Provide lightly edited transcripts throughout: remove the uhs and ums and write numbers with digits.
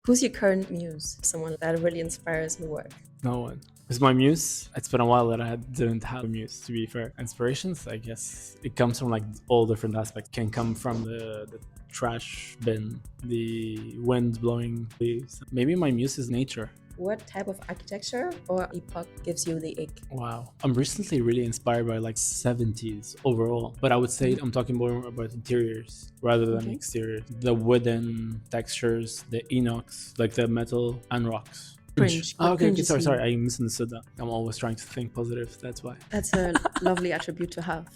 Who's your current muse? Someone that really inspires your work? No one. It's my muse. It's been a while that I didn't have a muse, to be fair. Inspirations, I guess, it comes from like all different aspects. Can come from the trash bin, the wind blowing leaves. Maybe my muse is nature. What type of architecture or epoch gives you the ick? Wow. I'm recently really inspired by like 70s overall, but I would say I'm talking more about interiors rather than exteriors. The wooden textures, the inox, like the metal and rocks. Cringe. Oh, What okay, cringe is sorry, you? I misunderstood that. I'm always trying to think positive, that's why. That's a lovely attribute to have.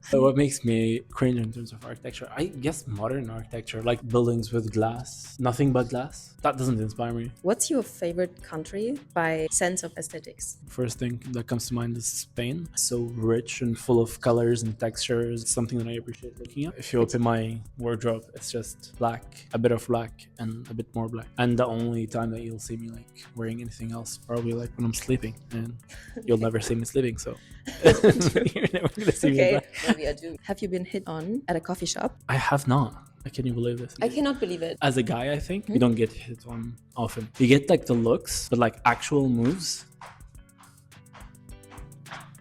So what makes me cringe in terms of architecture? I guess modern architecture, like buildings with glass, nothing but glass. That doesn't inspire me. What's your favorite country by sense of aesthetics? First thing that comes to mind is Spain. So rich and full of colors and textures. It's something that I appreciate looking at. If you open my wardrobe, it's just black, a bit of black and a bit more black. And the only time that you'll see me like wearing anything else, probably like when I'm sleeping. And you'll never see me sleeping, so you're never gonna see me black. Maybe I do. Have you been hit on at a coffee shop? I have not. Can you believe this? I cannot believe it. As a guy, I think you don't get hit on often. You get like the looks, but like actual moves.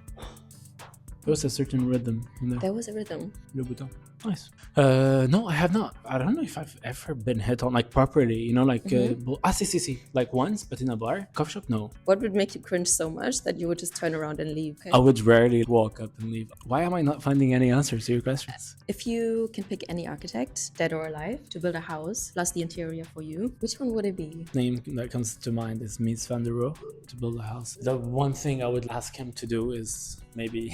There was a certain rhythm in there. There was a rhythm. Le bouton. Nice. No, I have not. I don't know if I've ever been hit on like properly, you know, like see, like once, but in a bar, coffee shop, no. What would make you cringe so much that you would just turn around and leave? Okay. I would rarely walk up and leave. Why am I not finding any answers to your questions? If you can pick any architect, dead or alive, to build a house plus the interior for you, which one would it be? Name that comes to mind is Mies van der Rohe to build a house. The one thing I would ask him to do is maybe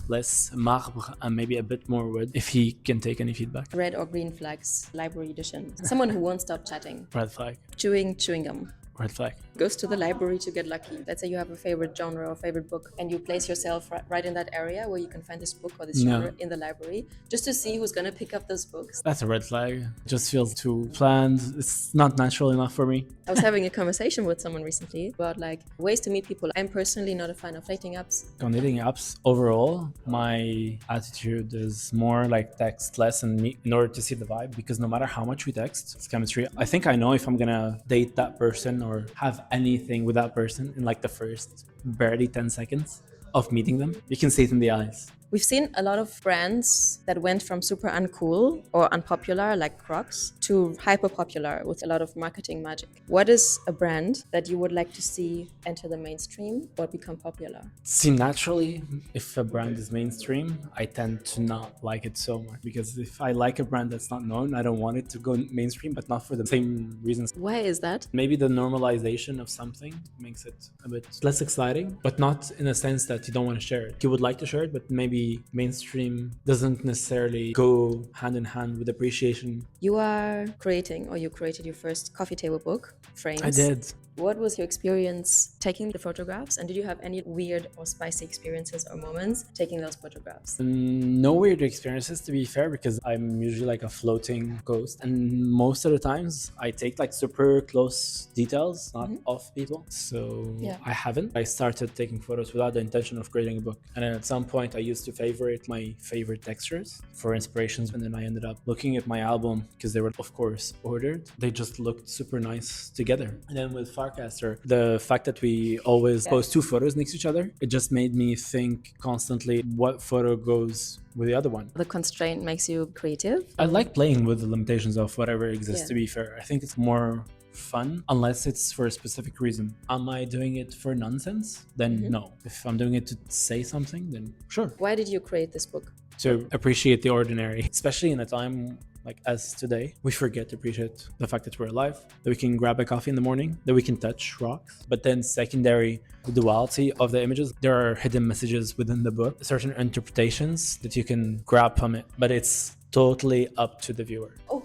less marble and maybe a bit more wood if he can take any feedback. Red or green flags, library edition. Someone who won't stop chatting. Red flag. Chewing gum. Red flag. Goes to the library to get lucky. Let's say you have a favorite genre or favorite book and you place yourself right in that area where you can find this book or this genre in the library just to see who's going to pick up those books. That's a red flag. It just feels too planned. It's not natural enough for me. I was having a conversation with someone recently about like ways to meet people. I'm personally not a fan of dating apps. On dating apps, overall, my attitude is more like text less and meet in order to see the vibe, because no matter how much we text, it's chemistry. I think I know if I'm gonna date that person or have anything with that person in like the first barely 10 seconds of meeting them. You can see it in the eyes. We've seen a lot of brands that went from super uncool or unpopular, like Crocs, to hyper popular with a lot of marketing magic. What is a brand that you would like to see enter the mainstream or become popular? See, naturally, if a brand is mainstream, I tend to not like it so much, because if I like a brand that's not known, I don't want it to go mainstream, but not for the same reasons. Why is that? Maybe the normalization of something makes it a bit less exciting, but not in a sense that you don't want to share it. You would like to share it, but maybe mainstream doesn't necessarily go hand in hand with appreciation. You are creating, or you created your first coffee table book, Frames. I did. What was your experience taking the photographs, and did you have any weird or spicy experiences or moments taking those photographs? No weird experiences, to be fair, because I'm usually like a floating ghost, and most of the times I take like super close details, not of people. So I haven't. I started taking photos without the intention of creating a book, and then at some point I used to favorite my favorite textures for inspirations, and then I ended up looking at my album because they were of course ordered. They just looked super nice together. And then with Farcaster, the fact that we always post two photos next to each other, it just made me think constantly what photo goes with the other one. The constraint makes you creative? I like playing with the limitations of whatever exists, to be fair. I think it's more fun unless it's for a specific reason. Am I doing it for nonsense? Then no. If I'm doing it to say something, then sure. Why did you create this book? To appreciate the ordinary, especially in a time like as today. We forget to appreciate the fact that we're alive, that we can grab a coffee in the morning, that we can touch rocks. But then secondary, the duality of the images, there are hidden messages within the book, certain interpretations that you can grab from it, but it's totally up to the viewer. Oh.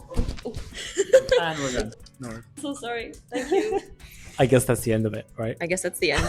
And we're done. No. So sorry. Thank you. I guess that's the end of it, right? I guess that's the end.